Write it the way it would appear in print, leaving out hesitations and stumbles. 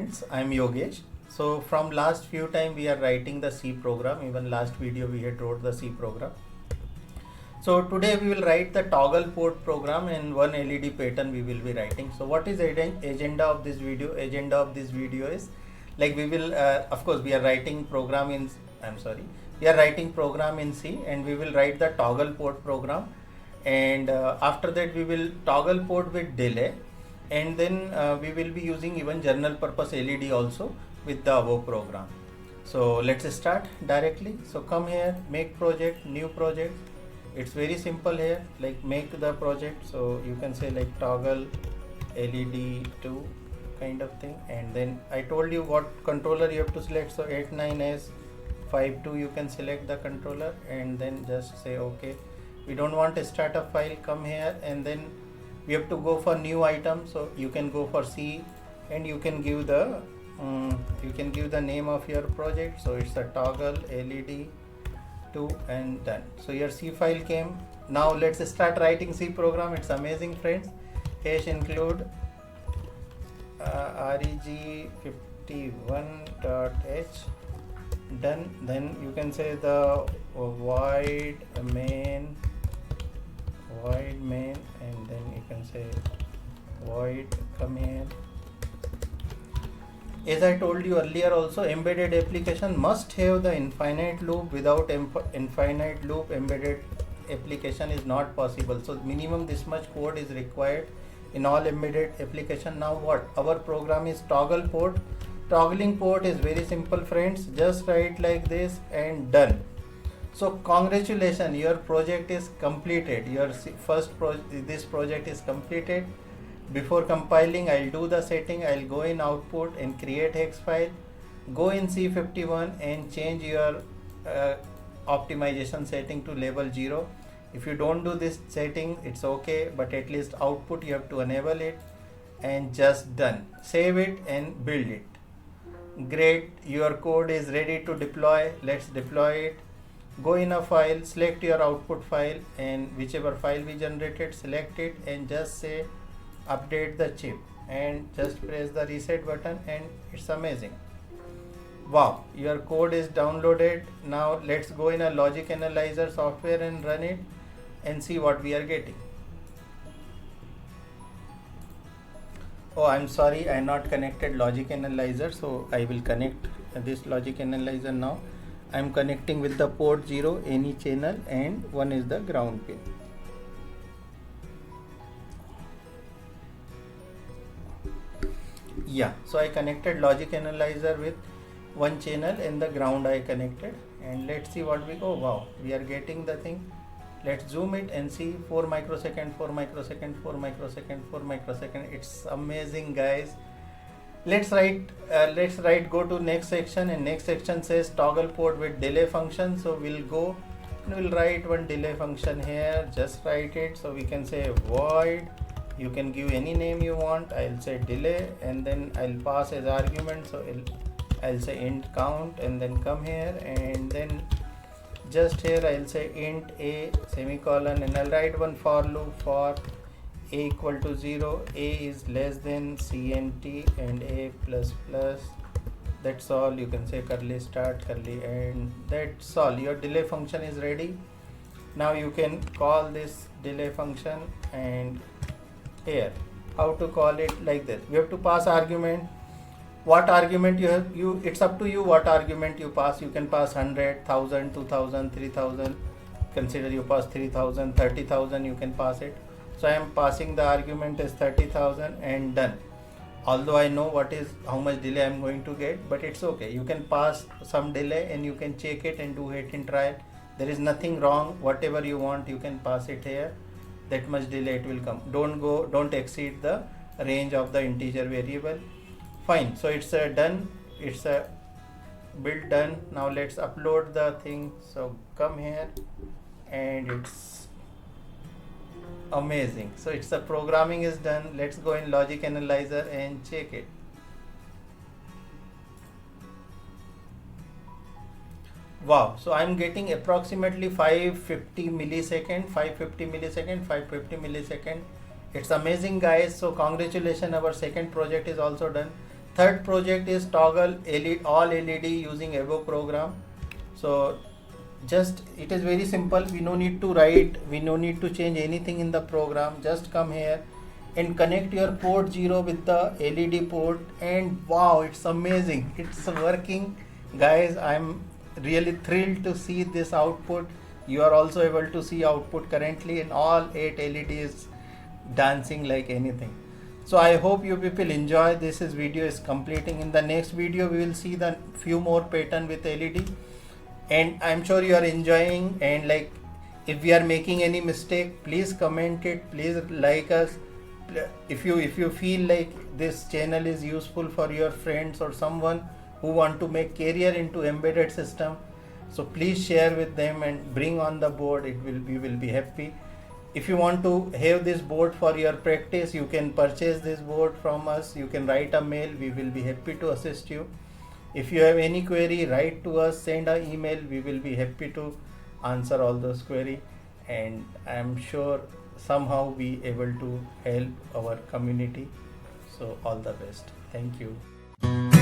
friends, I am Yogesh. So from last few time we are writing the C program. Even last video we had wrote the C program. So today we will write the toggle port program and one LED pattern we will be writing. So what is agenda of this video? Agenda of this video is like we will of course we are writing program in we are writing program in C and we will write the toggle port program, and after that we will toggle port with delay, and then we will be using even general purpose LED also with the above program. So let's start directly. So come here, make project, new project. It's very simple here, like make the project. So you can say like toggle LED2 kind of thing, and then I told you what controller you have to select. So 89S52 you can select the controller and then just say okay. We don't want to start a file, come here, and then we have to go for new item. So you can go for C and you can give the name of your project. So it's a toggle LED2 and done. So your C file came. Now let's start writing C program. It's amazing, friends. Hash include reg51.h done. Then you can say the void main, and then you can say void come here. As I told you earlier also, embedded application must have the infinite loop. Without infinite loop, embedded application is not possible. So minimum this much code is required in all embedded application. Now what? Our program is toggle port. Toggling port is very simple, friends. Just write like this and done. So congratulations, your project is completed. Your this project is completed. Before compiling, I'll do the setting. I'll go in output and create hex file. Go in C51 and change your optimization setting to level 0. If you don't do this setting, it's okay, but at least output you have to enable it, and just done. Save it and build it. Great, your code is ready to deploy. Let's deploy it. Go in a file, select your output file, and whichever file we generated, select it and just say update the chip, and just press the reset button, and it's amazing. Wow, your code is downloaded. Now let's go in a logic analyzer software and run it and see what we are getting. Oh, I'm sorry, I not connected logic analyzer, so I will connect this logic analyzer now. I'm connecting with the port 0, any channel, and one is the ground pin. Yeah, so I connected logic analyzer with one channel and the ground I connected, and let's see what we go. Wow, we are getting the thing. Let's zoom it and see 4 microsecond, 4 microsecond, 4 microsecond, 4 microsecond. It's amazing, guys. Let's write go to next section, and next section says toggle port with delay function. So we'll go and we'll write one delay function here. Just write it. So we can say void, you can give any name you want. I'll say delay, and then I'll pass as argument. So I'll say int count, and then come here, and then just here I'll say int a semicolon, and I'll write one for loop for a equal to 0, a is less than cnt and a plus plus. That's all. You can say curly start, curly end. That's all. Your delay function is ready. Now you can call this delay function, and here how to call it like this. We have to pass argument. What argument you have, it's up to you what argument you pass. You can pass 100, 1000, 2000, 3000. Consider you pass 3000, 30,000, you can pass it. So I am passing the argument as 30,000 and done. Although I know how much delay I am going to get, but it's okay. You can pass some delay and you can check it and do it in trial. There is nothing wrong. Whatever you want, you can pass it here. That much delay it will come. Don't exceed the range of the integer variable. Fine. So it's done. It's a build done. Now let's upload the thing. So come here, and it's amazing. So it's the programming is done. Let's go in logic analyzer and check it. Wow, so I'm getting approximately 550 millisecond. It's amazing, guys. So congratulations, our second project is also done. Third project is toggle LED, all LED using Evo program. So just it is very simple, we no need to write, we no need to change anything in the program. Just come here and connect your port 0 with the LED port, and wow, it's amazing, it's working. Guys, I'm really thrilled to see this output. You are also able to see output currently, and all 8 LEDs dancing like anything. So I hope you people enjoy. This is video is completing. In the next video we will see the few more pattern with LED, and I'm sure you are enjoying. And like, if we are making any mistake, please comment it, please like us. If you feel like this channel is useful for your friends or someone who want to make career into embedded system, so please share with them and bring on the board. We will be happy. If you want to have this board for your practice, you can purchase this board from us. You can write a mail, we will be happy to assist you. If you have any query, write to us, send an email, we will be happy to answer all those query, and I am sure somehow be able to help our community. So all the best. Thank you.